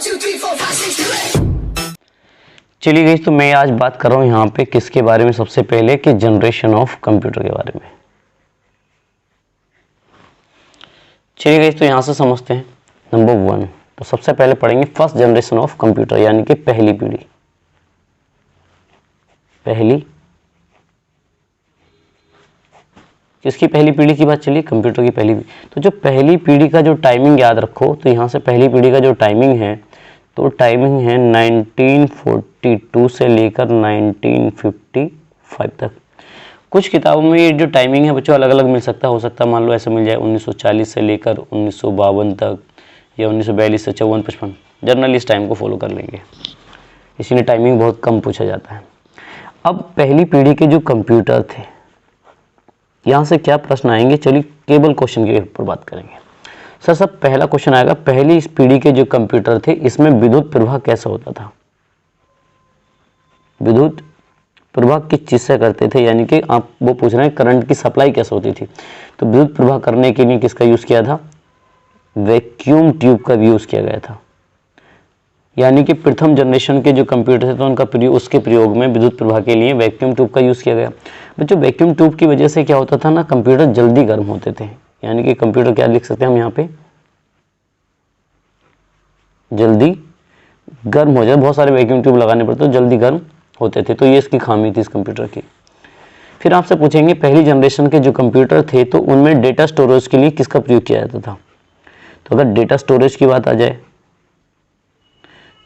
चलिए गाइस, तो मैं आज बात कर रहा हूँ यहाँ पे किसके बारे में, सबसे पहले कि जनरेशन ऑफ कंप्यूटर के बारे में। चलिए गाइस, तो यहाँ से समझते हैं। नंबर 1, तो सबसे पहले पढ़ेंगे फर्स्ट जनरेशन ऑफ कंप्यूटर, यानी कि पहली पीढ़ी। किसकी पहली पीढ़ी की बात चली? कंप्यूटर की पहली पीढ़ी। तो जो पहली पीढ़ी का जो टाइमिंग याद रखो, तो यहाँ से पहली पीढ़ी का जो टाइमिंग है, तो टाइमिंग है 1942 से लेकर 1955 तक। कुछ किताबों में ये जो टाइमिंग है बच्चों अलग अलग मिल सकता है, हो सकता है मान लो ऐसा मिल जाए 1940 से लेकर 1952 तक, या 1942 से 54-55। जनरली इस टाइम को फॉलो कर लेंगे, इसीलिए टाइमिंग बहुत कम पूछा जाता है। अब पहली पीढ़ी के जो कंप्यूटर थे, यहाँ से क्या प्रश्न आएंगे? चलिए केवल क्वेश्चन के ऊपर बात करेंगे। सर सब पहला क्वेश्चन आएगा, पहली इस पीढ़ी के जो कंप्यूटर थे इसमें विद्युत प्रवाह कैसा होता था? विद्युत प्रवाह किस चीज से करते थे, यानी कि आप वो पूछ रहे हैं करंट की सप्लाई कैसे होती थी। तो विद्युत प्रवाह करने के लिए किसका यूज किया था? वैक्यूम ट्यूब का यूज किया गया था। यानी कि प्रथम जनरेशन के जो कंप्यूटर थे तो उनका प्रयोग, उसके प्रयोग में विद्युत प्रवाह के लिए वैक्यूम ट्यूब का यूज किया गया। बच्चों वैक्यूम ट्यूब की वजह से क्या होता था ना, कंप्यूटर जल्दी गर्म होते थे। यानी कि कंप्यूटर क्या लिख सकते हैं हम यहाँ पे, जल्दी गर्म हो जाए। बहुत सारे वैक्यूम ट्यूब लगाने पड़ते तो जल्दी गर्म होते थे, तो ये इसकी खामी थी इस कंप्यूटर की। फिर आपसे पूछेंगे पहली जनरेशन के जो कंप्यूटर थे तो उनमें डेटा स्टोरेज के लिए किसका प्रयोग किया जाता था? तो अगर डेटा स्टोरेज की बात आ जाए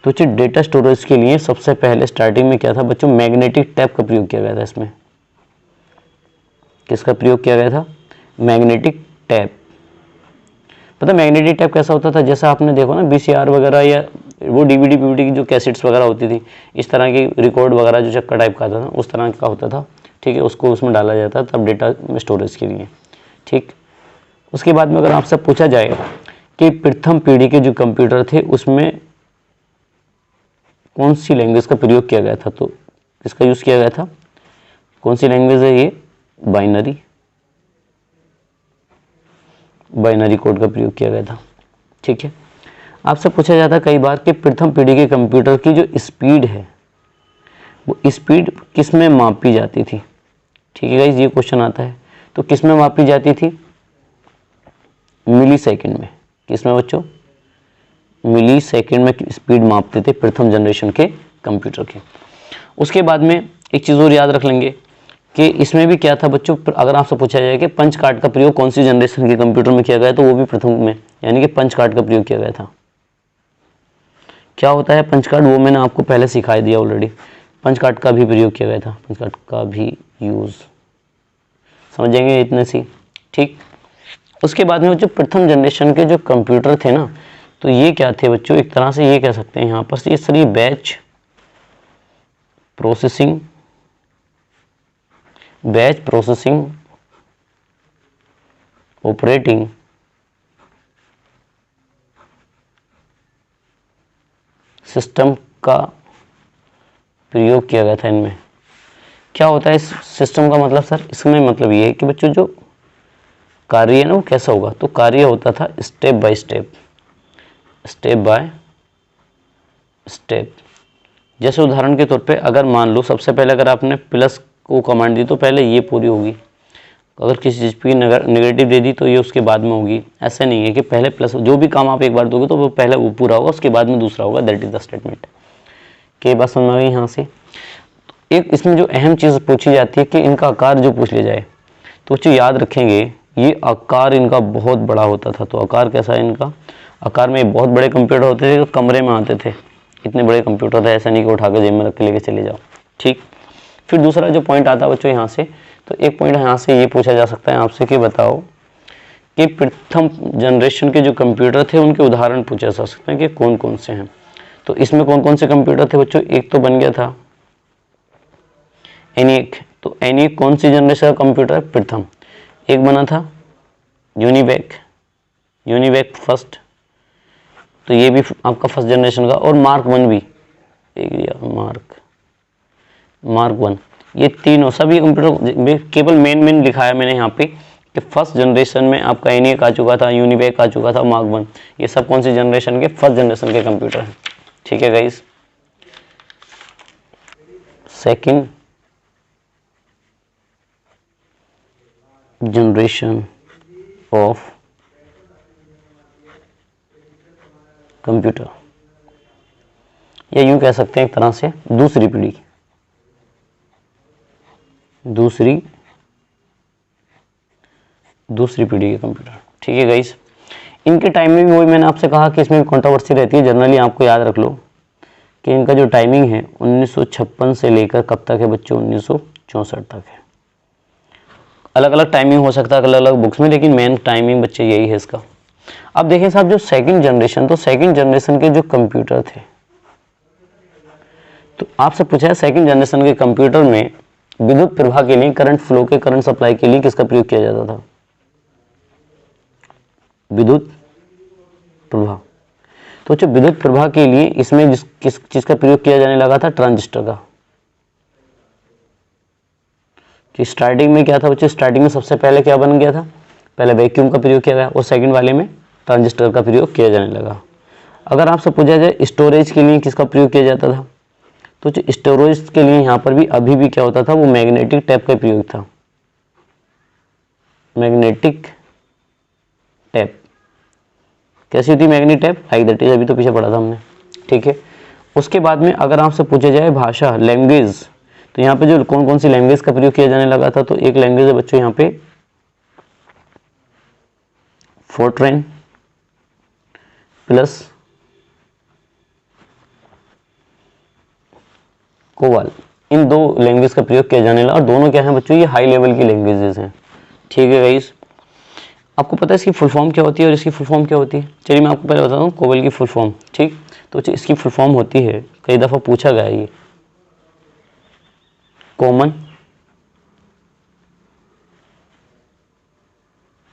तो डेटा स्टोरेज के लिए सबसे पहले स्टार्टिंग में क्या था बच्चों? मैग्नेटिक टैप का प्रयोग किया गया था। इसमें किसका प्रयोग किया गया था? Magnetic tap. पता मैग्नेटिक टैप कैसा होता था? जैसा आपने देखो ना VCR वगैरह या वो DVD PVD की जो कैसेट्स वगैरह होती थी, इस तरह की रिकॉर्ड वगैरह जो चक्का टाइप का आता था उस तरह का होता था। ठीक है, उसको उसमें डाला जाता तब डेटा स्टोरेज के लिए। ठीक, उसके बाद में अगर आपसे पूछा जाए कि प्रथम पीढ़ी के जो कंप्यूटर थे उसमें कौन सी लैंग्वेज का प्रयोग किया गया था, तो किसका यूज किया गया था? कौन सी लैंग्वेज है ये? बाइनरी कोड का प्रयोग किया गया था। ठीक है, आपसे पूछा जाता है कई बार कि प्रथम पीढ़ी के कंप्यूटर की जो स्पीड है वो स्पीड किस में मापी जाती थी? ठीक है गाइस, ये क्वेश्चन आता है। तो किस में मापी जाती थी? मिली सेकेंड में। किस में बच्चों? मिली सेकेंड में स्पीड मापते थे प्रथम जनरेशन के कंप्यूटर के। उसके बाद में एक चीज़ और याद रख लेंगे कि इसमें भी क्या था बच्चों, अगर आपसे पूछा जाए कि पंच कार्ड का प्रयोग कौन सी जनरेशन के कंप्यूटर में किया गया तो वो भी प्रथम में, यानी कि पंच कार्ड का प्रयोग किया गया था। क्या होता है पंच कार्ड, वो मैंने आपको पहले सिखा दिया ऑलरेडी। पंच कार्ड का भी प्रयोग किया गया था, पंच कार्ड का भी यूज समझेंगे इतने सी। ठीक, उसके बाद में जो प्रथम जनरेशन के जो कंप्यूटर थे ना, तो ये क्या थे बच्चों? एक तरह से ये कह सकते हैं यहाँ पर ये sir batch processing operating system का प्रयोग किया गया था। इनमें क्या होता है इस सिस्टम का मतलब? सर इसमें मतलब ये है कि बच्चों जो कार्य है ना वो कैसा होगा, तो कार्य होता था स्टेप बाय स्टेप। जैसे उदाहरण के तौर पे अगर मान लो सबसे पहले अगर आपने प्लस को कमांड दी तो पहले ये पूरी होगी, अगर किसी चीज़ की नेगेटिव दे दी तो ये उसके बाद में होगी। ऐसा नहीं है कि पहले प्लस, जो भी काम आप एक बार दोगे तो वो पहले वो पूरा होगा उसके बाद में दूसरा होगा। That is the statement. के बात समझ में आ गई यहाँ से? एक इसमें जो अहम चीज़ पूछी जाती है कि इनका आकार जो पूछ लिया जाए तो बच्चों याद रखेंगे ये आकार इनका बहुत बड़ा होता था। तो आकार कैसा है इनका? आकार में बहुत बड़े कंप्यूटर होते थे, तो कमरे में आते थे। इतने बड़े कंप्यूटर थे, ऐसा नहीं कि उठा कर जेब में रख के लेके चले जाओ। ठीक, फिर दूसरा जो पॉइंट आता है बच्चों यहाँ से, तो एक पॉइंट यहाँ से ये पूछा जा सकता है आपसे कि बताओ कि प्रथम जनरेशन के जो कंप्यूटर थे उनके उदाहरण पूछा जा सकते हैं कि कौन कौन से हैं। तो इसमें कौन कौन से कंप्यूटर थे बच्चों? एक तो बन गया था ENIAC। तो ENIAC कौन सी जनरेशन का कंप्यूटर? प्रथम। एक बना था यूनिवैक फर्स्ट, तो ये भी आपका फर्स्ट जनरेशन का। और मार्क 1 भी, मार्क 1, ये तीनों सभी कंप्यूटर केवल मेन लिखा है मैंने यहाँ पे कि फर्स्ट जनरेशन में आपका ENIAC आ चुका था, यूनिवैक आ चुका था, मार्क 1, ये सब कौन सी जनरेशन के? फर्स्ट जनरेशन के कंप्यूटर हैं। ठीक है guys, second generation of computer, या यूं कह सकते हैं एक तरह से दूसरी पीढ़ी के कंप्यूटर। ठीक है गाइस, इनके टाइम में भी वही मैंने आपसे कहा कि इसमें भी कंट्रोवर्सी रहती है। जनरली आपको याद रख लो कि इनका जो टाइमिंग है 1956 से लेकर कब तक है बच्चों, 1964 तक है। अलग अलग टाइमिंग हो सकता है अलग अलग बुक्स में, लेकिन मेन टाइमिंग बच्चे यही है इसका। अब देखें साहब, जो सेकंड जनरेशन, तो सेकंड जनरेशन के जो कंप्यूटर थे, तो आपसे पूछा है सेकंड जनरेशन के कंप्यूटर में विद्युत प्रवाह के लिए, करंट फ्लो के, करंट सप्लाई के लिए किसका प्रयोग किया जाता था? विद्युत प्रवाह। तो जो विद्युत प्रवाह के लिए इसमें किस चीज का प्रयोग किया जाने लगा था? ट्रांजिस्टर का। कि स्टार्टिंग में क्या था बच्चों, स्टार्टिंग में सबसे पहले क्या बन गया था? पहले वैक्यूम का प्रयोग किया गया और सेकंड वाले में ट्रांजिस्टर का प्रयोग किया जाने लगा। अगर आपसे पूछा जाए स्टोरेज के लिए किसका प्रयोग किया जाता था, तो जो स्टोरेज के लिए यहाँ पर भी अभी भी क्या होता था, वो मैग्नेटिक टेप का प्रयोग था। मैग्नेटिक टेप कैसी होती है? Magnetic tape like that is, अभी तो पीछे पढ़ा था हमने। ठीक है, उसके बाद में अगर आपसे पूछा जाए भाषा, लैंग्वेज, तो यहाँ पे जो कौन कौन सी लैंग्वेज का प्रयोग किया जाने लगा था, तो एक लैंग्वेज है बच्चों यहाँ पे फोर्ट्रेन प्लस कोवाल, इन दो लैंग्वेज का प्रयोग किया जाने लगा। और दोनों क्या हैं बच्चों? ये हाई लेवल की लैंग्वेजेस हैं। ठीक है गाइस, आपको पता है इसकी फुल फॉर्म क्या होती है और इसकी फुल फॉर्म क्या होती है? चलिए मैं आपको पहले बताता हूँ कोवल की फुल फॉर्म। ठीक, तो इसकी फुल फॉर्म होती है, कई दफ़ा पूछा गया ये, कॉमन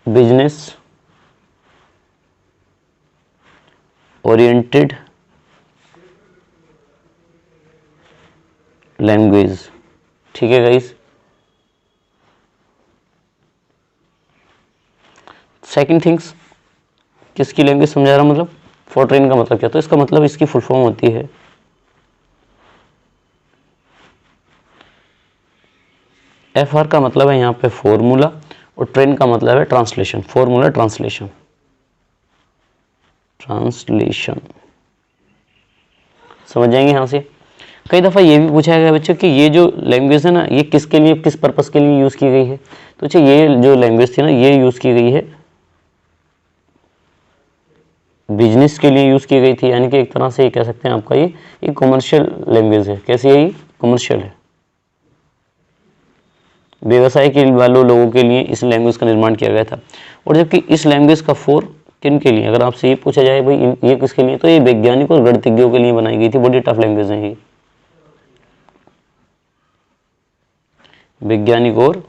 बिजनेस ओरिएंटेड लैंग्वेज। ठीक है गाइस, सेकंड थिंग्स, किसकी लैंग्वेज समझा रहा, मतलब फोर्ट्रेन का मतलब क्या? तो इसका मतलब इसकी फुल फॉर्म होती है FR का मतलब है यहाँ पे फॉर्मूला, और ट्रेन का मतलब है ट्रांसलेशन। फॉर्मूला ट्रांसलेशन, समझ जाएंगे यहाँ से। कई दफ़ा ये भी पूछा गया बच्चों कि ये जो लैंग्वेज है ना, ये किसके लिए, किस पर्पस के लिए यूज़ की गई है? तो अच्छा, ये जो लैंग्वेज थी ना, ये यूज़ की गई है बिजनेस के लिए यूज़ की गई थी। यानी कि एक तरह से ये कह सकते हैं आपका ये कमर्शियल लैंग्वेज है। कैसी है ये? कमर्शियल है, व्यवसाय के वालों लोगों के लिए इस लैंग्वेज का निर्माण किया गया था। और जबकि इस लैंग्वेज का किन के लिए, अगर आपसे ये पूछा जाए भाई ये किसके लिए, तो ये वैज्ञानिक और गणितज्ञों के लिए बनाई गई थी। बड़ी टफ लैंग्वेज है ये, वैज्ञानिक और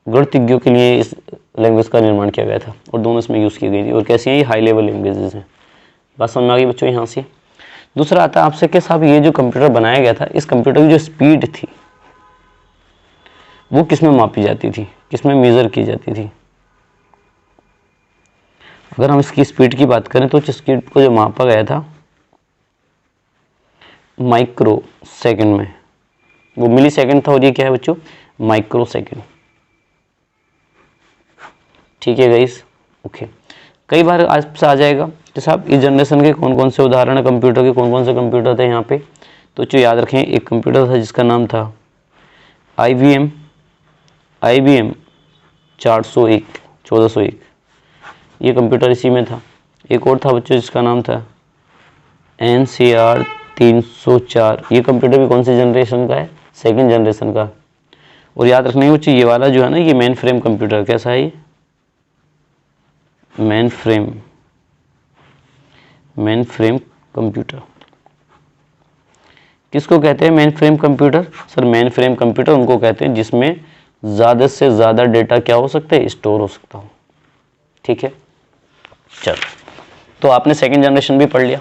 गणितज्ञों के लिए इस लैंग्वेज का निर्माण किया गया था, और दोनों इसमें यूज़ की गई थी। और कैसी है ये? हाई लेवल लैंग्वेजेस हैं। बात समझ में आ गई बच्चों यहाँ से। दूसरा आता है आपसे कि साहब ये जो कंप्यूटर बनाया गया था, इस कंप्यूटर की जो स्पीड थी वो किस में मापी जाती थी, किस में मेजर की जाती थी? अगर हम इसकी स्पीड की बात करें तो स्पीड को जो मापा गया था माइक्रो सेकंड में, वो मिली सेकंड था, और ये क्या है बच्चों? Micro second. ठीक है गाइस, ओके। कई बार आपसे आ जाएगा कि साहब इस जनरेशन के कौन कौन से उदाहरण है कंप्यूटर के, कौन कौन से कंप्यूटर थे यहाँ पे? तो जो याद रखें, एक कंप्यूटर था जिसका नाम था IBM 1401, ये कंप्यूटर इसी में था। एक और था बच्चों जिसका नाम था NCR 304, ये कंप्यूटर भी कौन सी जनरेशन का है? सेकंड जनरेशन का। और याद रखने बच्चों, ये वाला जो है ना, ये मेन फ्रेम कंप्यूटर। कैसा है ये? Main frame computer. किसको कहते हैं main frame computer? Sir main frame computer उनको कहते हैं जिसमें ज़्यादा से ज़्यादा डेटा क्या हो सकता है? स्टोर हो सकता हो। ठीक है, चलो, तो आपने सेकंड जनरेशन भी पढ़ लिया।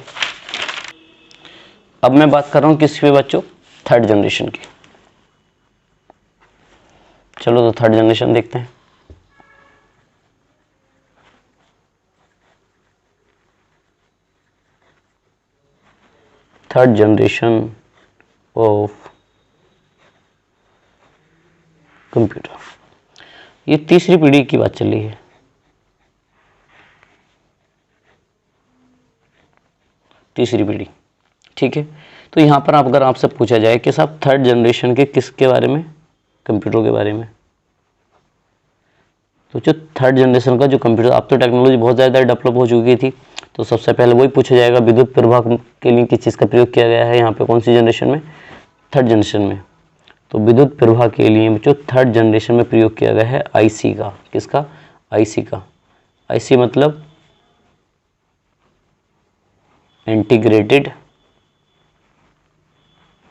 अब मैं बात कर रहा हूँ किसकी बच्चों? थर्ड जनरेशन की। चलो तो थर्ड जनरेशन देखते हैं। थर्ड जनरेशन ऑफ कंप्यूटर, ये तीसरी पीढ़ी की बात चल रही है। तीसरी पीढ़ी, ठीक है। तो यहाँ पर अगर आपसे पूछा जाए कि साहब थर्ड जनरेशन के किसके बारे में, कंप्यूटर के बारे में, तो जो थर्ड जनरेशन का जो कंप्यूटर, अब तो टेक्नोलॉजी बहुत ज़्यादा डेवलप हो चुकी थी, तो सबसे पहले वही पूछा जाएगा विद्युत प्रवाह के लिए किस चीज़ का प्रयोग किया गया है यहाँ पे, कौन सी जनरेशन में, थर्ड जनरेशन में। तो विद्युत प्रवाह के लिए जो थर्ड जनरेशन में प्रयोग किया गया है आईसी का, किसका, आईसी का। आईसी मतलब इंटीग्रेटेड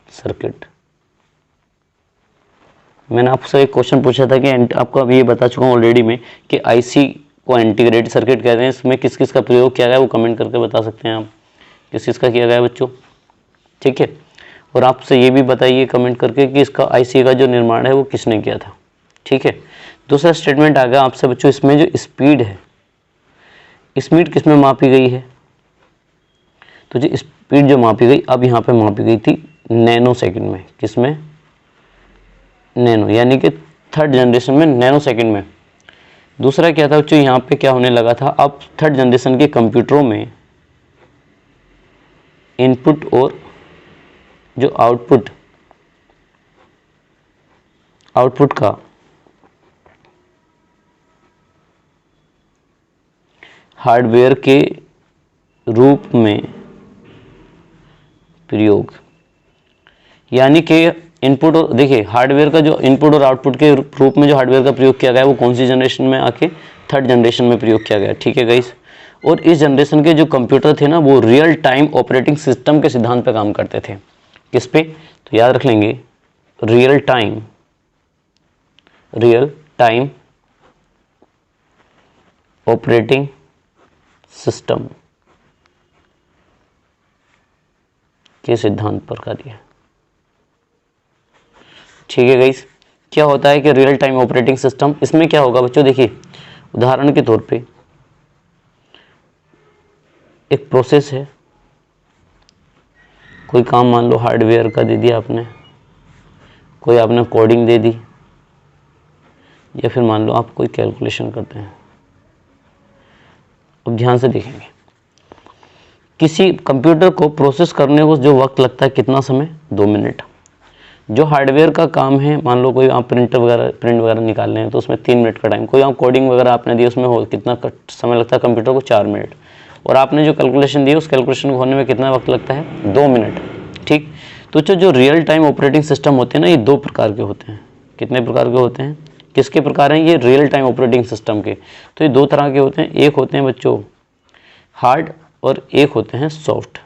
सर्किट। मैंने आपसे एक क्वेश्चन पूछा था कि आपको अभी ये बता चुका हूँ ऑलरेडी में कि आईसी को इंटीग्रेटेड सर्किट कहते हैं। इसमें किस किस का प्रयोग किया गया है वो कमेंट करके बता सकते हैं आप, किस किस का किया गया है बच्चों, ठीक है। और आपसे ये भी बताइए कमेंट करके कि इसका आईसी का जो निर्माण है वो किसने किया था, ठीक है। दूसरा स्टेटमेंट आ गया आपसे बच्चों, इसमें जो स्पीड है, स्पीड किसमें मापी गई है, तो जो स्पीड जो मापी गई, अब यहाँ पे मापी गई थी नैनो सेकंड में, किसमें, नैनो, यानी कि थर्ड जनरेशन में नैनो सेकंड में। दूसरा क्या था बच्चों, यहाँ पे क्या होने लगा था, अब थर्ड जनरेशन के कंप्यूटरों में इनपुट और जो आउटपुट का हार्डवेयर के रूप में प्रयोग, यानी कि इनपुट और, देखिए हार्डवेयर का जो इनपुट और आउटपुट के रूप में जो हार्डवेयर का प्रयोग किया गया है वो कौन सी जनरेशन में आके, थर्ड जनरेशन में प्रयोग किया गया, ठीक है गाइस। और इस जनरेशन के जो कंप्यूटर थे ना वो रियल टाइम ऑपरेटिंग सिस्टम के सिद्धांत पे काम करते थे, किस पे, तो याद रख लेंगे, रियल टाइम ऑपरेटिंग सिस्टम के सिद्धांत पर कार्य है, ठीक है गाइस। क्या होता है कि रियल टाइम ऑपरेटिंग सिस्टम, इसमें क्या होगा बच्चों, देखिए उदाहरण के तौर पे एक प्रोसेस है, कोई काम मान लो हार्डवेयर का दे दिया आपने, कोई आपने कोडिंग दे दी, या फिर मान लो आप कोई कैलकुलेशन करते हैं। अब ध्यान से देखेंगे, किसी कंप्यूटर को प्रोसेस करने को जो वक्त लगता है कितना समय, 2 मिनट। जो हार्डवेयर का काम है, मान लो कोई आप प्रिंट वगैरह निकाल रहे हैं तो उसमें 3 मिनट का टाइम, कोई आप कोडिंग वगैरह आपने दी उसमें हो कितना समय लगता है कंप्यूटर को, 4 मिनट। और आपने जो कैलकुलेशन दी उस कैलकुलेशन को होने में कितना वक्त लगता है, 2 मिनट, ठीक। तो जो रियल टाइम ऑपरेटिंग सिस्टम होते हैं ना, ये 2 प्रकार के होते हैं। कितने प्रकार के होते हैं, किसके प्रकार हैं ये, रियल टाइम ऑपरेटिंग सिस्टम के। तो ये 2 तरह के होते हैं, एक होते हैं बच्चों हार्ड और एक होते हैं सॉफ्ट।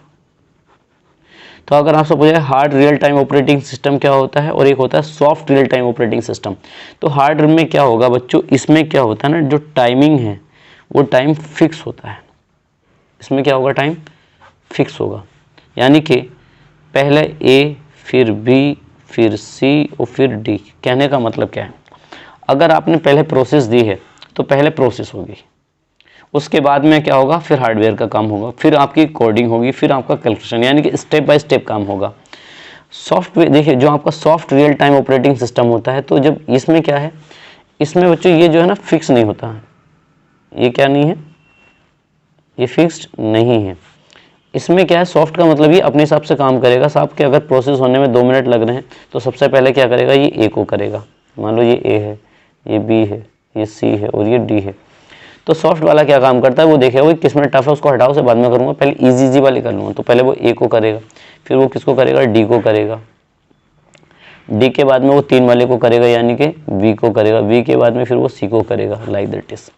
तो अगर आपसे पूछा hard real time operating system क्या होता है और एक होता है soft real time operating system, तो हार्ड में क्या होगा बच्चों, इसमें क्या होता है ना, जो टाइमिंग है वो टाइम फिक्स होता है। इसमें क्या होगा, टाइम फिक्स होगा, यानी कि पहले ए फिर बी फिर सी और फिर डी। कहने का मतलब क्या है, अगर आपने पहले प्रोसेस दी है तो पहले प्रोसेस होगी, उसके बाद में क्या होगा, फिर हार्डवेयर का काम होगा, फिर आपकी कोडिंग होगी, फिर आपका कैलकुलेशन, यानी कि स्टेप बाय स्टेप काम होगा। सॉफ्टवेयर देखिए, जो आपका soft real time operating system होता है, तो जब इसमें क्या है, इसमें बच्चों ये जो है ना फिक्स नहीं होता है, ये क्या नहीं है, ये फिक्स्ड नहीं है। इसमें क्या है, सॉफ्ट का मतलब ये अपने हिसाब से काम करेगा। साहब के अगर प्रोसेस होने में 2 मिनट लग रहे हैं तो सबसे पहले क्या करेगा, ये ए को करेगा, मान लो ये ए है, ये बी है, ये सी है और ये डी है। तो सॉफ्ट वाला क्या काम करता है, वो देखेगा वो किस में टफ है उसको हटाओ, से बाद में करूँगा, पहले इजी वाली कर लूँगा। तो पहले वो ए को करेगा, फिर वो किसको करेगा, डी को करेगा, डी के बाद में वो 3 वाले को करेगा यानी कि बी को करेगा, बी के बाद में फिर वो सी को करेगा, लाइक दैट इज।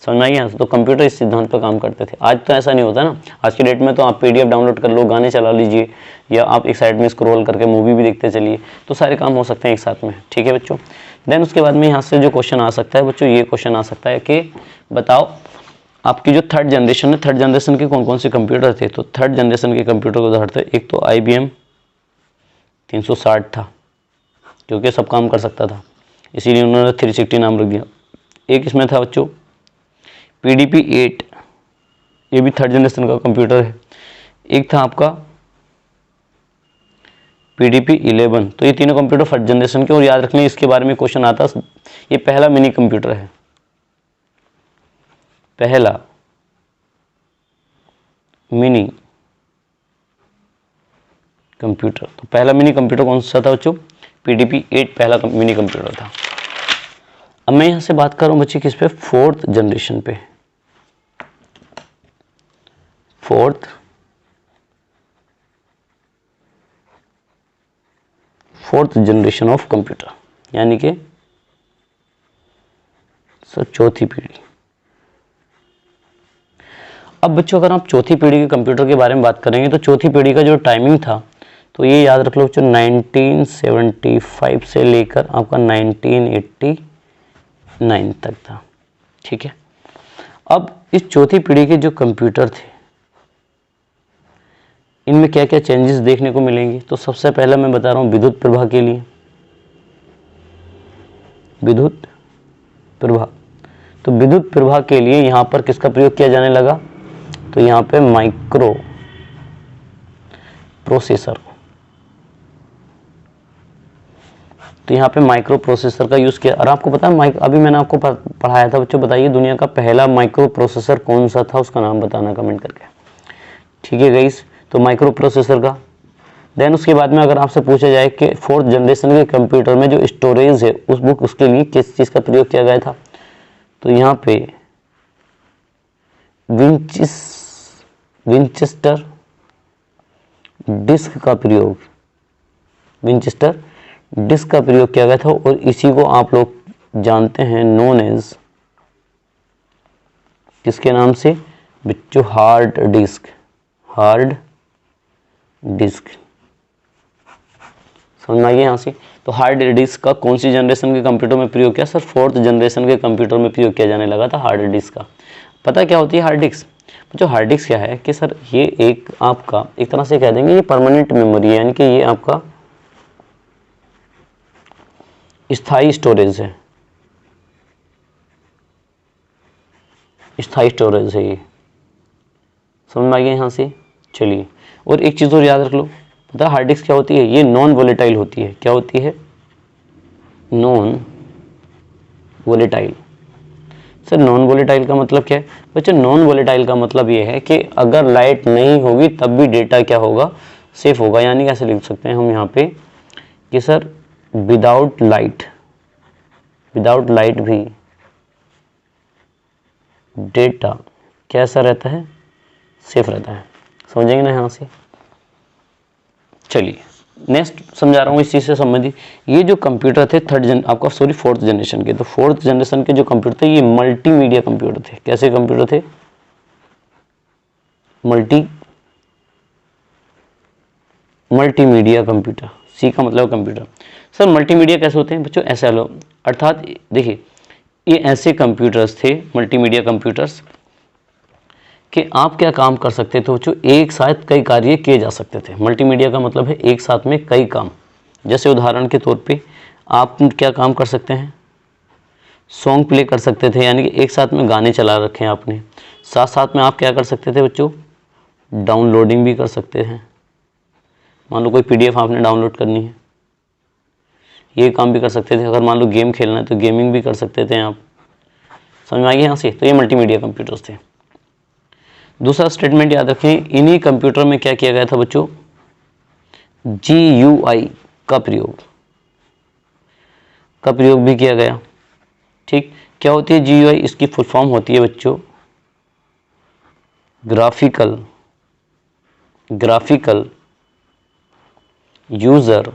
समझ में आई। तो कंप्यूटर इस सिद्धांत पर काम करते थे। आज तो ऐसा नहीं होता ना, आज की डेट में तो आप पीडीएफ डाउनलोड कर लो, गाने चला लीजिए, या आप एक साइड में स्क्रॉल करके मूवी भी देखते चलिए, तो सारे काम हो सकते हैं एक साथ में, ठीक है बच्चों। देन उसके बाद में यहाँ से जो क्वेश्चन आ सकता है बच्चों, ये क्वेश्चन आ सकता है कि बताओ आपकी जो थर्ड जनरेशन है, थर्ड जनरेशन के कौन कौन से कंप्यूटर थे। तो थर्ड जनरेशन के कंप्यूटर को उदाहरण थे, एक तो IBM 360 था, क्योंकि सब काम कर सकता था, इसीलिए उन्होंने 360 नाम रख दिया। एक इसमें था बच्चों PDP 8, ये भी थर्ड जनरेशन का कंप्यूटर है। एक था आपका PDP-11। तो ये तीनों कंप्यूटर फर्स्ट जनरेशन के, और याद रखना इसके बारे में क्वेश्चन आता है। ये पहला मिनी कंप्यूटर है, पहला मिनी कंप्यूटर। तो पहला मिनी कंप्यूटर कौन सा था बच्चों? PDP-8 पहला मिनी कंप्यूटर था। अब मैं यहां से बात कर रहा हूं बच्चे किस पे? फोर्थ जनरेशन पे। फोर्थ जनरेशन ऑफ कंप्यूटर, यानी कि सर चौथी पीढ़ी। अब बच्चों अगर आप चौथी पीढ़ी के कंप्यूटर के बारे में बात करेंगे तो चौथी पीढ़ी का जो टाइमिंग था, तो ये याद रख लो बच्चों 1975 से लेकर आपका 1989 तक था। ठीक है। अब इस चौथी पीढ़ी के जो कंप्यूटर थे, इनमें क्या क्या चेंजेस देखने को मिलेंगे? तो सबसे पहला मैं बता रहा हूँ विद्युत प्रवाह के लिए, विद्युत प्रवाह। तो विद्युत प्रवाह के लिए यहाँ पर किसका प्रयोग किया जाने लगा? तो यहाँ पे माइक्रो प्रोसेसर। तो यहाँ पे माइक्रो प्रोसेसर का यूज किया। और आपको पता है अभी मैंने आपको पढ़ाया था बच्चों, बताइए दुनिया का पहला माइक्रो प्रोसेसर कौन सा था? उसका नाम बताना कमेंट करके। ठीक है गाइस, तो माइक्रो प्रोसेसर का। देन उसके बाद में अगर आपसे पूछा जाए कि फोर्थ जनरेशन के कंप्यूटर में जो स्टोरेज है उस बुक, उसके लिए किस चीज़ का प्रयोग किया गया था? तो यहाँ पे विंचेस्टर डिस्क का प्रयोग, विंचेस्टर डिस्क का प्रयोग किया गया था। और इसी को आप लोग जानते हैं नोन एज, किसके नाम से बच्चों? Hard disk. हार्ड डिस्क समझ में आ गया यहाँ से? तो हार्ड डिस्क का कौन सी जनरेशन के कंप्यूटर में प्रयोग किया? सर फोर्थ जनरेशन के कंप्यूटर में प्रयोग किया जाने लगा था हार्ड डिस्क का। पता क्या होती है हार्ड डिस्क? जो हार्ड डिस्क क्या है कि सर ये एक आपका एक तरह से कह देंगे ये परमानेंट मेमोरी है, यानी कि ये आपका स्थायी स्टोरेज है, स्थायी स्टोरेज है ये। समझ में आ गया यहाँ से? चलिए, और एक चीज़ और याद रख लो, पता है हार्ड डिस्क क्या होती है? ये नॉन वोलेटाइल होती है। क्या होती है? Non volatile. Sir non volatile का मतलब क्या है बच्चों? नॉन वोलेटाइल का मतलब ये है कि अगर लाइट नहीं होगी तब भी डेटा क्या होगा? सेफ होगा। यानी कैसे लिख सकते हैं हम यहाँ पे कि सर विदाउट लाइट भी डेटा कैसा रहता है? सेफ रहता है। समझेंगे ना यहाँ से? चलिए नेक्स्ट समझा रहा हूँ इस चीज़ से संबंधित। ये जो कंप्यूटर थे फोर्थ जनरेशन के, तो फोर्थ जनरेशन के जो कंप्यूटर थे ये मल्टीमीडिया कंप्यूटर थे। कैसे कंप्यूटर थे? Multimedia computer. सी का मतलब कंप्यूटर। सर मल्टीमीडिया कैसे होते हैं बच्चों? ऐसा लो, अर्थात देखिए ये ऐसे कंप्यूटर्स थे मल्टीमीडिया कंप्यूटर्स कि आप क्या काम कर सकते थे बच्चों? एक साथ कई कार्य किए जा सकते थे। मल्टीमीडिया का मतलब है एक साथ में कई काम। जैसे उदाहरण के तौर पे आप क्या काम कर सकते हैं? सॉन्ग प्ले कर सकते थे, यानी कि एक साथ में गाने चला रखे हैं आपने। साथ साथ में आप क्या कर सकते थे बच्चों? डाउनलोडिंग भी कर सकते हैं। मान लो कोई PDF आपने डाउनलोड करनी है, ये काम भी कर सकते थे। अगर मान लो गेम खेलना है तो गेमिंग भी कर सकते थे आप। समझ में आ गया यहाँ से? तो ये मल्टीमीडिया कंप्यूटर्स थे। दूसरा स्टेटमेंट याद रखें, इन्हीं कंप्यूटर में क्या किया गया था बच्चों? GUI का प्रयोग भी किया गया। ठीक, क्या होती है GUI? इसकी फुल फॉर्म होती है बच्चों ग्राफिकल यूजर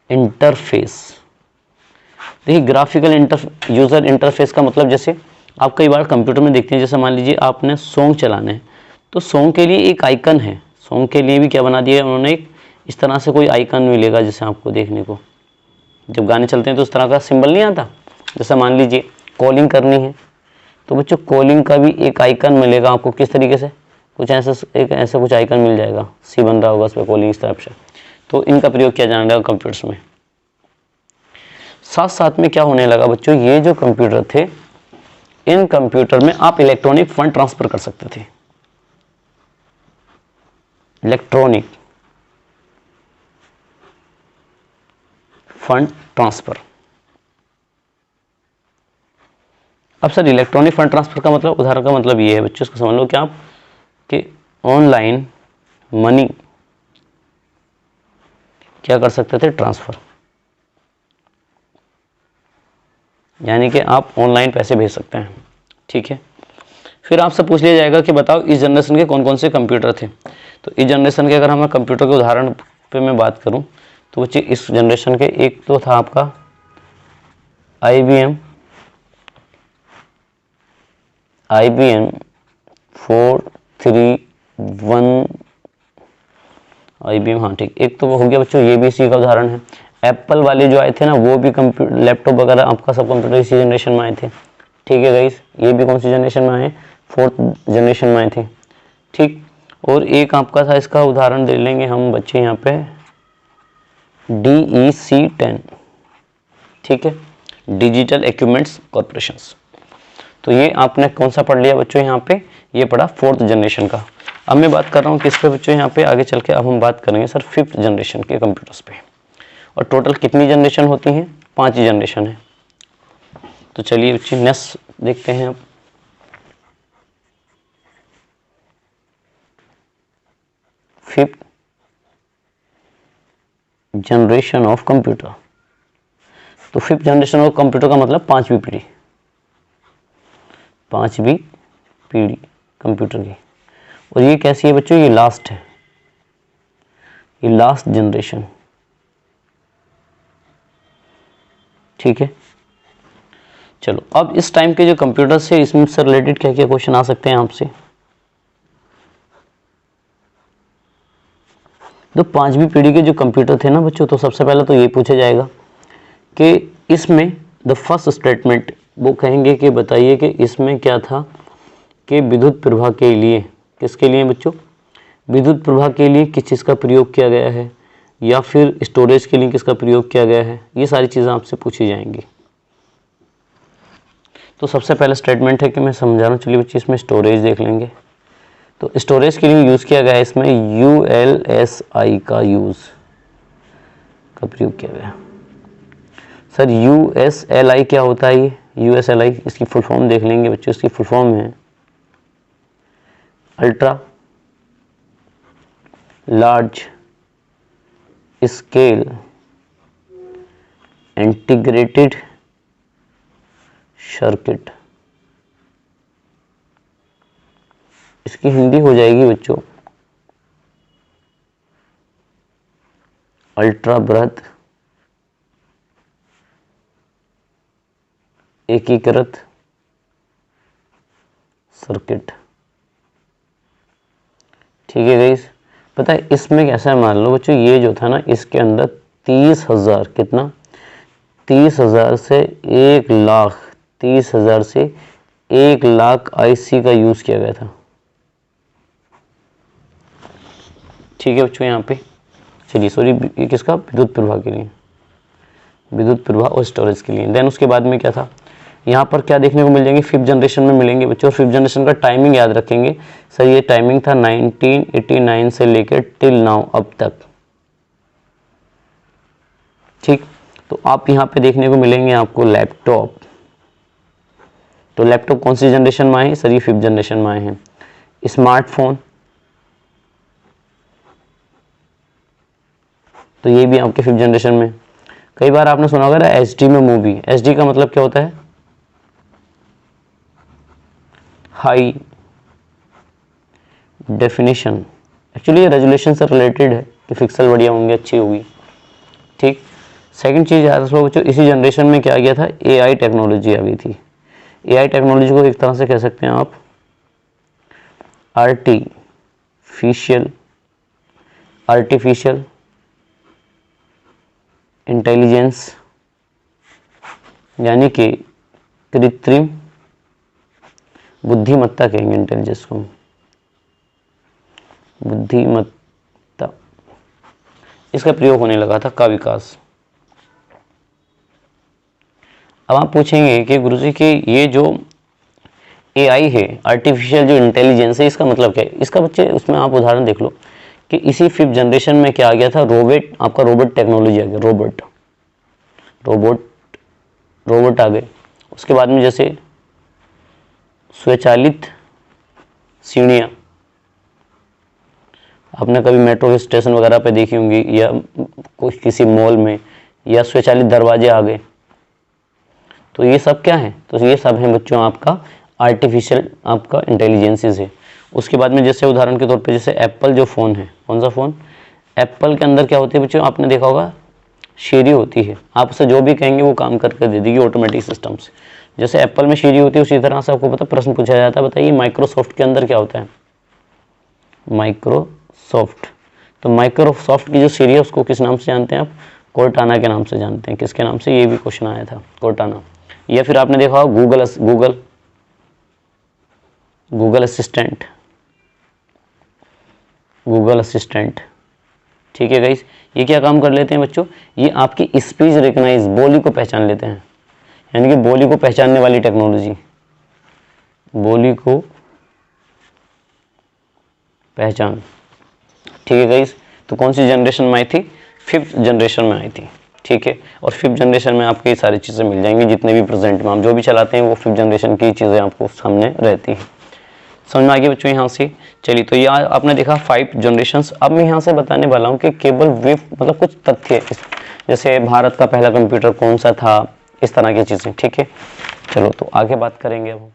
इंटरफेस। देखिए ग्राफिकल यूजर इंटरफेस का मतलब, जैसे आप कई बार कंप्यूटर में देखते हैं, जैसे मान लीजिए आपने सॉन्ग चलाने हैं तो सॉन्ग के लिए एक आइकन है। सॉन्ग के लिए भी क्या बना दिया है उन्होंने? एक इस तरह से कोई आइकन मिलेगा जैसे आपको देखने को, जब गाने चलते हैं तो इस तरह का सिंबल नहीं आता। जैसे मान लीजिए कॉलिंग करनी है तो बच्चों कॉलिंग का भी एक आइकन मिलेगा आपको। किस तरीके से? कुछ ऐसा कुछ आइकन मिल जाएगा, सी बन रहा होगा उस पर कॉलिंग इस तरफ से। तो इनका प्रयोग किया जाने लगा कंप्यूटर्स में। साथ साथ में क्या होने लगा बच्चों? ये जो कंप्यूटर थे, इन कंप्यूटर में आप इलेक्ट्रॉनिक फंड ट्रांसफर कर सकते थे। Electronic fund transfer. अब सर इलेक्ट्रॉनिक फंड ट्रांसफर का मतलब, उदाहरण का मतलब ये है बच्चों, इसको समझ लो कि आप कि ऑनलाइन मनी क्या कर सकते थे, ट्रांसफर, यानी कि आप ऑनलाइन पैसे भेज सकते हैं। ठीक है, फिर आपसे पूछ लिया जाएगा कि बताओ इस जनरेशन के कौन कौन से कंप्यूटर थे। तो इस जनरेशन के अगर हम कंप्यूटर के उदाहरण पे मैं बात करूं तो बच्चे इस जनरेशन के एक तो था आपका IBM 431 IBM, हाँ ठीक, एक तो वो हो गया बच्चों, ये भी इसी का उदाहरण है। एप्पल वाले जो आए थे ना, वो भी कंप्यूटर लैपटॉप वगैरह आपका सब कंप्यूटर इसी जनरेशन में आए थे। ठीक है गाइस, ये भी कौन सी जनरेशन में आए, 4th जनरेशन में आए थे। ठीक, और एक आपका था, इसका उदाहरण दे लेंगे हम बच्चे यहाँ पे, DEC 10। ठीक है, डिजिटल इक्विपमेंट्स कॉर्पोरेशंस। तो ये आपने कौन सा पढ़ लिया बच्चों यहाँ पे, ये पढ़ा 4th जनरेशन का। अब मैं बात कर रहा हूँ किस पे बच्चों यहाँ पे, आगे चल के अब हम बात करेंगे सर 5th जनरेशन के कंप्यूटर्स पे। और टोटल कितनी जनरेशन होती हैं, 5 जनरेशन है। तो चलिए बच्चे नेक्स्ट देखते हैं अब। Fifth generation of computer. तो 5th जनरेशन ऑफ कंप्यूटर का मतलब 5वीं पीढ़ी, 5वीं पीढ़ी कंप्यूटर की। और ये कैसी है बच्चों, ये लास्ट है, ये लास्ट जनरेशन। ठीक है, चलो अब इस टाइम के जो कंप्यूटर से, इसमें से रिलेटेड क्या क्या क्वेश्चन आ सकते हैं आपसे। तो 5वीं पीढ़ी के जो कंप्यूटर थे ना बच्चों, तो सबसे पहले तो ये पूछा जाएगा कि इसमें द फर्स्ट स्टेटमेंट, वो कहेंगे कि बताइए कि इसमें क्या था कि विद्युत प्रवाह के लिए, किसके लिए बच्चों, विद्युत प्रवाह के लिए किस चीज़ का प्रयोग किया गया है, या फिर स्टोरेज के लिए किसका प्रयोग किया गया है, ये सारी चीज़ें आपसे पूछी जाएंगी। तो सबसे पहला स्टेटमेंट है कि मैं समझा रहा हूँ, चलिए बच्चे इसमें स्टोरेज देख लेंगे। तो स्टोरेज के लिए यूज़ किया गया है इसमें ULSI का प्रयोग किया गया। सर USLI क्या होता है, ये USLI इसकी फुल फॉर्म देख लेंगे बच्चों। इसकी फुल फॉर्म है ultra large scale integrated circuit. इसकी हिंदी हो जाएगी बच्चों अल्ट्रा बृहत एकीकृत सर्किट। ठीक है गाइस, पता है इसमें कैसा है, मान लो बच्चों ये जो था ना, इसके अंदर 30,000, कितना, 30,000 से 1,00,000, 30,000 से 1,00,000 IC का यूज किया गया था। ठीक है बच्चों, यहाँ पे चलिए, सॉरी ये किसका, विद्युत प्रवाह के लिए, विद्युत प्रवाह और स्टोरेज के लिए। देन उसके बाद में क्या था, यहाँ पर क्या देखने को मिल जाएंगे, 5th जनरेशन में मिलेंगे बच्चों। 5th जनरेशन का टाइमिंग याद रखेंगे सर, ये टाइमिंग था 1989 से लेकर टिल नाउ, अब तक। ठीक, तो आप यहाँ पे देखने को मिलेंगे आपको लैपटॉप। तो लैपटॉप कौन सी जनरेशन में आए हैं सर, ये 5th जनरेशन में आए हैं। स्मार्टफोन, तो ये भी आपके 5th जनरेशन में। कई बार आपने सुना होगा HD में मूवी, HD का मतलब क्या होता है, हाई डेफिनेशन। एक्चुअली ये रेजोल्यूशन से रिलेटेड है कि पिक्सल बढ़िया होंगे, अच्छी होगी। ठीक, सेकंड चीज़ याद रखो बच्चों, इसी जनरेशन में क्या गया था, AI टेक्नोलॉजी आ गई थी। AI टेक्नोलॉजी को एक तरह से कह सकते हैं आप आर्टिफिशियल इंटेलिजेंस, यानी कि कृत्रिम बुद्धिमत्ता कहेंगे इंटेलिजेंस को, बुद्धिमत्ता, इसका प्रयोग होने लगा था का विकास। अब आप पूछेंगे कि गुरुजी के ये जो AI है, आर्टिफिशियल जो इंटेलिजेंस है, इसका मतलब क्या है। इसका बच्चे उसमें आप उदाहरण देख लो कि इसी 5th जनरेशन में क्या आ गया था, रोबोट, आपका रोबोट टेक्नोलॉजी आ गया, रोबोट। रोबोट आ गए। उसके बाद में जैसे स्वचालित सीढ़ियाँ, आपने कभी मेट्रो स्टेशन वगैरह पे देखी होंगी या कोई किसी मॉल में, या स्वचालित दरवाजे आ गए। तो ये सब क्या है, तो ये सब है बच्चों आपका आर्टिफिशियल आपका इंटेलिजेंसेस है। उसके बाद में जैसे उदाहरण के तौर पे जैसे एप्पल जो फ़ोन है, कौन सा फ़ोन, एप्पल के अंदर क्या होती है बच्चों, आपने देखा होगा शीरी होती है, आप उसे जो भी कहेंगे वो काम करके दे देगी ऑटोमेटिक सिस्टम से। जैसे एप्पल में शीरी होती है उसी तरह से आपको पता प्रश्न पूछा जाता है, बताइए माइक्रोसॉफ्ट के अंदर क्या होता है, माइक्रोसॉफ्ट। तो माइक्रोसॉफ्ट की जो सीरी है उसको किस नाम से जानते हैं आप, कोर्टाना के नाम से जानते हैं। किसके नाम से, ये भी क्वेश्चन आया था, कोर्टाना। या फिर आपने देखा होगा गूगल असिस्टेंट, ठीक है गाइस। ये क्या काम कर लेते हैं बच्चों, ये आपकी स्पीच रिकग्नाइज, बोली को पहचान लेते हैं, यानी कि बोली को पहचानने वाली टेक्नोलॉजी, बोली को पहचान, ठीक है गाइस। तो कौन सी जनरेशन में आई थी, 5th जनरेशन में आई थी, ठीक है। और 5th जनरेशन में आपको ये सारी चीज़ें मिल जाएंगी, जितने भी प्रेजेंट में आप जो भी चलाते हैं वो 5th जनरेशन की चीज़ें आपको सामने रहती हैं। समझ में आ गई बच्चों यहाँ से। चलिए, तो ये आपने देखा 5 जनरेशंस। अब मैं यहाँ से बताने वाला हूँ कि केबल वेव मतलब कुछ तथ्य, जैसे भारत का पहला कंप्यूटर कौन सा था, इस तरह की चीज़ें, ठीक है। चलो, तो आगे बात करेंगे अब हम।